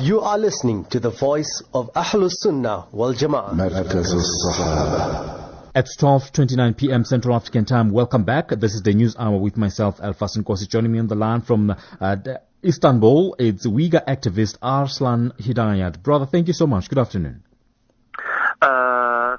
You are listening to the voice of Ahlus Sunnah wal Jama'ah. At 12:29 p.m. Central African Time, welcome back. This is the News Hour with myself, Al-Fasin Kosi. Joining me on the line from Istanbul, it's Uyghur activist Arslan Hidayat. Brother, thank you so much. Good afternoon.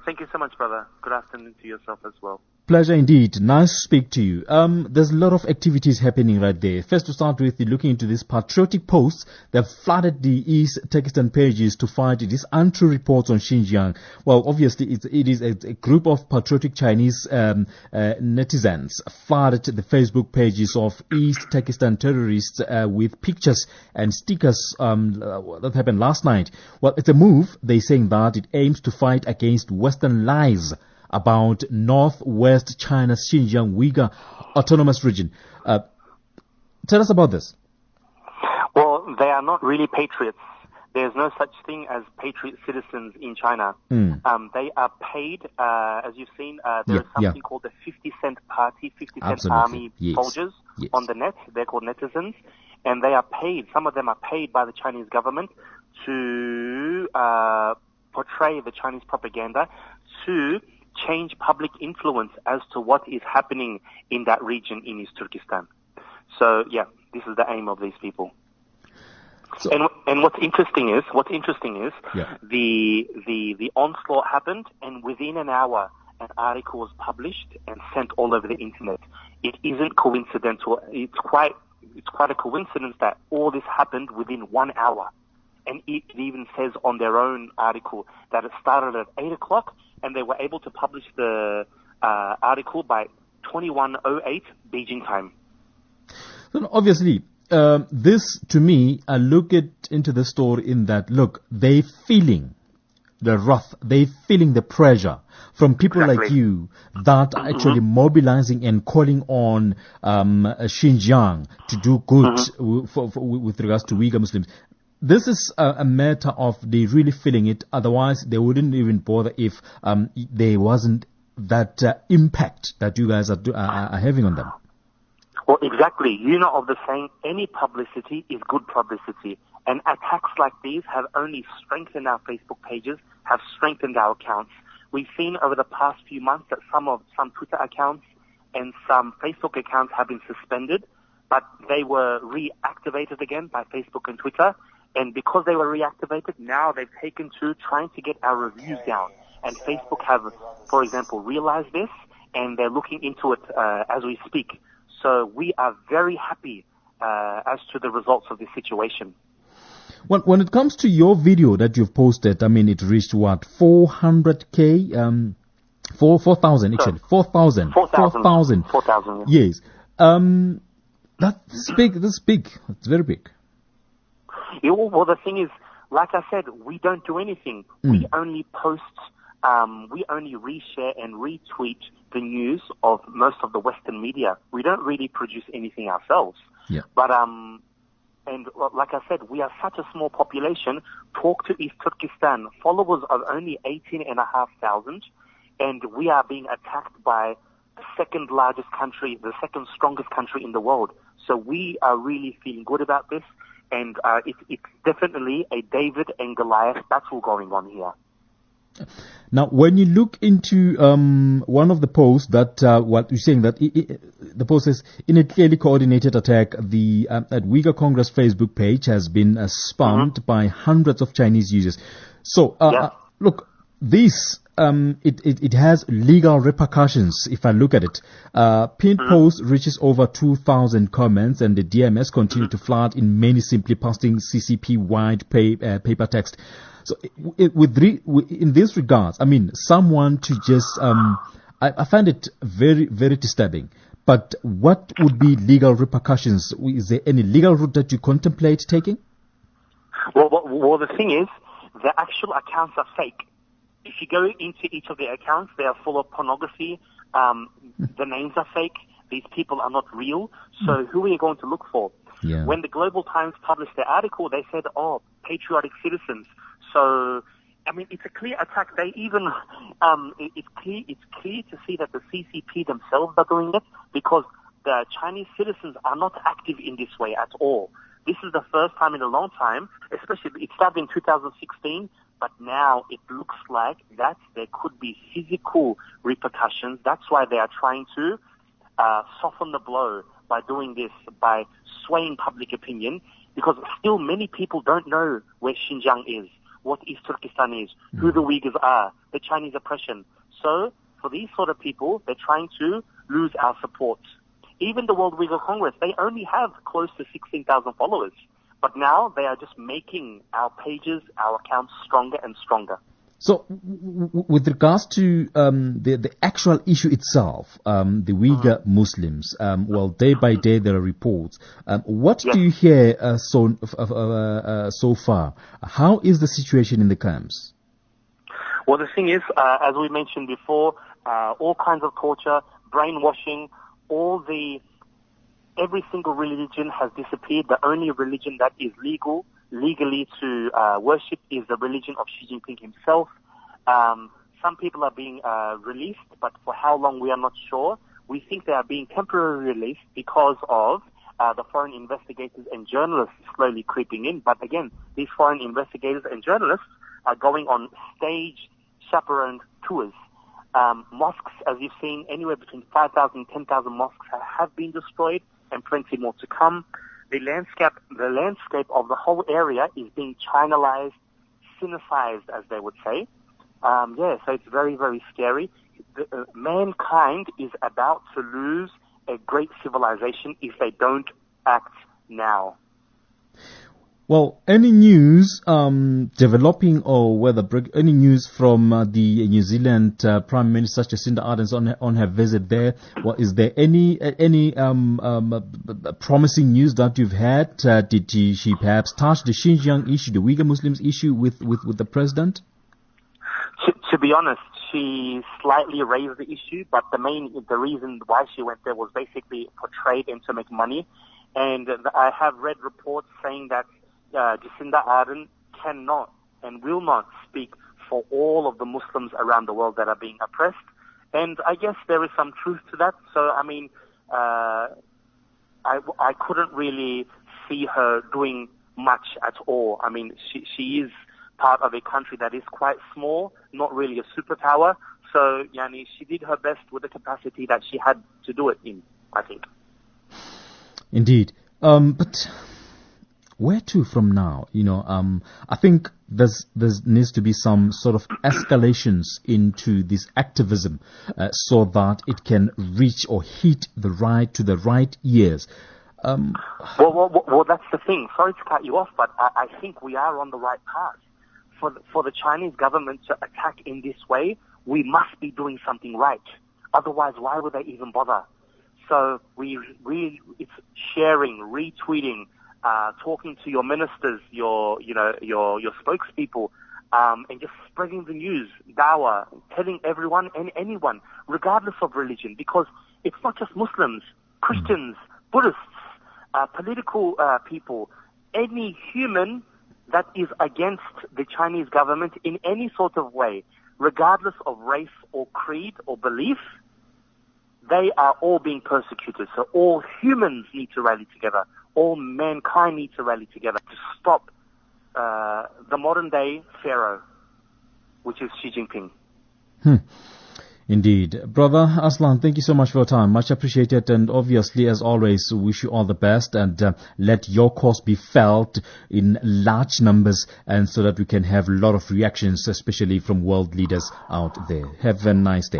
Thank you so much, brother. Good afternoon to yourself as well. Pleasure indeed. Nice to speak to you. There's a lot of activities happening right there. First, to start with, looking into these patriotic posts that flooded the East Turkestan pages to fight these untrue reports on Xinjiang. Well, obviously, it is a group of patriotic Chinese netizens flooded the Facebook pages of East Turkestan terrorists with pictures and stickers that happened last night. Well, it's a move, they're saying that it aims to fight against Western lies about northwest China's Xinjiang Uyghur Autonomous Region. Tell us about this. Well, they are not really patriots. There's no such thing as patriot citizens in China. They are paid, as you've seen, there is something called the 50-cent party, 50-cent army soldiers on the net. They're called netizens. And they are paid, some of them are paid by the Chinese government to portray the Chinese propaganda, to change public influence as to what is happening in that region in East Turkestan. So, yeah, this is the aim of these people. So, and what's interesting is the onslaught happened, and within an hour, an article was published and sent all over the internet. It isn't coincidental. It's quite a coincidence that all this happened within 1 hour. And it even says on their own article that it started at 8 o'clock, and they were able to publish the article by 21:08 Beijing time. So obviously, this to me, I look into the story in that, look, they feeling the wrath, they feeling the pressure from people like you that are actually mobilizing and calling on Xinjiang to do good with regards to Uyghur Muslims. This is a matter of they really feeling it. Otherwise, they wouldn't even bother if there wasn't that impact that you guys are having on them. Well, exactly. You know of the saying, any publicity is good publicity. And attacks like these have only strengthened our Facebook pages, have strengthened our accounts. We've seen over the past few months that some Twitter accounts and some Facebook accounts have been suspended, but they were reactivated again by Facebook and Twitter. And because they were reactivated, now they've taken to trying to get our reviews down. And Facebook have, for example, realized this, and they're looking into it as we speak. So we are very happy as to the results of this situation. Well, when it comes to your video that you've posted, I mean, it reached what, 400K? 4,000 actually. 4,000. 4,000. 4,000. Yes. That's big. That's big. It's very big. Yeah, well, the thing is, like I said, we don't do anything. We only post, we only reshare and retweet the news of most of the Western media. We don't really produce anything ourselves. Yeah. But, and like I said, we are such a small population. Talk to East Turkestan, followers of only 18,500, and we are being attacked by the second largest country, the second strongest country in the world. So we are really feeling good about this. And it's definitely a David and Goliath battle going on here. Now, when you look into one of the posts that what you're saying that the post says, in a clearly coordinated attack, the at Uyghur Congress Facebook page has been spammed by hundreds of Chinese users. So, look, this it has legal repercussions. If I look at it, pinned post reaches over 2,000 comments, and the DMS continue to flood in many simply posting CCP wide paper text. So, in this regards, I mean, someone to just I find it very, very disturbing. But what would be legal repercussions? Is there any legal route that you contemplate taking? Well, the thing is, the actual accounts are fake. If you go into each of their accounts, they are full of pornography. The names are fake. These people are not real. So who are you going to look for? Yeah. When the Global Times published their article, they said, patriotic citizens. So, I mean, it's a clear attack. They even, it's clear to see that the CCP themselves are doing it, because the Chinese citizens are not active in this way at all. This is the first time in a long time, especially it started in 2016, but now it looks like that there could be physical repercussions. That's why they are trying to soften the blow by doing this, by swaying public opinion, because still many people don't know where Xinjiang is, what East Turkestan is, who the Uyghurs are, the Chinese oppression. So for these sort of people, they're trying to lose our support. Even the World Uyghur Congress, they only have close to 16,000 followers. But now they are just making our pages, our accounts stronger and stronger. So, with regards to the actual issue itself, the Uyghur Muslims, well, day by day there are reports. What do you hear so far? How is the situation in the camps? Well, the thing is, as we mentioned before, all kinds of torture, brainwashing, every single religion has disappeared. The only religion that is legally to worship is the religion of Xi Jinping himself. Some people are being released, but for how long we are not sure. We think they are being temporarily released because of the foreign investigators and journalists slowly creeping in. But again, these foreign investigators and journalists are going on staged, chaperoned tours. Mosques, as you've seen, anywhere between 5,000 and 10,000 mosques have been destroyed, and plenty more to come. The landscape of the whole area is being Chinalized, Sinicized, as they would say. So it's very, very scary. Mankind is about to lose a great civilization if they don't act now. Well, any news developing, or whether any news from the New Zealand Prime Minister Jacinda Ardern on her visit there? Well, is there any promising news that you've had? Did she perhaps touch the Xinjiang issue, the Uyghur Muslims issue, with the president? To be honest, she slightly raised the issue, but the reason why she went there was basically for trade and to make money. And I have read reports saying that Jacinda Ardern cannot and will not speak for all of the Muslims around the world that are being oppressed. And I guess there is some truth to that. So, I mean, I couldn't really see her doing much at all. I mean, she is part of a country that is quite small, not really a superpower. So, Yani, she did her best with the capacity that she had to do it in, I think. Indeed. But where to from now? I think there needs to be some sort of escalations into this activism so that it can reach or hit the right ears. Well, that's the thing. Sorry to cut you off, but I think we are on the right path. For the Chinese government to attack in this way, we must be doing something right. Otherwise, why would they even bother? So it's sharing, retweeting, talking to your ministers, your spokespeople, and just spreading the news, dawah, telling everyone and anyone, regardless of religion, because it's not just Muslims, Christians, Buddhists, political people, any human that is against the Chinese government in any sort of way, regardless of race or creed or belief, they are all being persecuted. So all humans need to rally together. All mankind needs to rally together to stop the modern day Pharaoh, which is Xi Jinping. Indeed. Brother Aslan, thank you so much for your time. Much appreciated. And obviously, as always, wish you all the best, and let your cause be felt in large numbers, and so that we can have a lot of reactions, especially from world leaders out there. Have a nice day.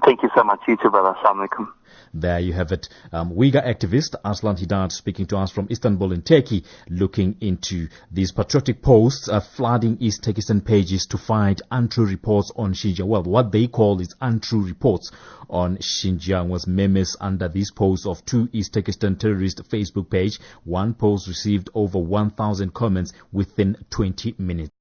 Thank you so much. You too, brother. Assalamu alaikum. There you have it. Uyghur activist Aslan Hidayat speaking to us from Istanbul in Turkey, looking into these patriotic posts flooding East Turkestan pages to find untrue reports on Xinjiang. Well, what they call is untrue reports on Xinjiang was memes under these posts of two East Turkestan terrorist Facebook page. One post received over 1,000 comments within 20 minutes.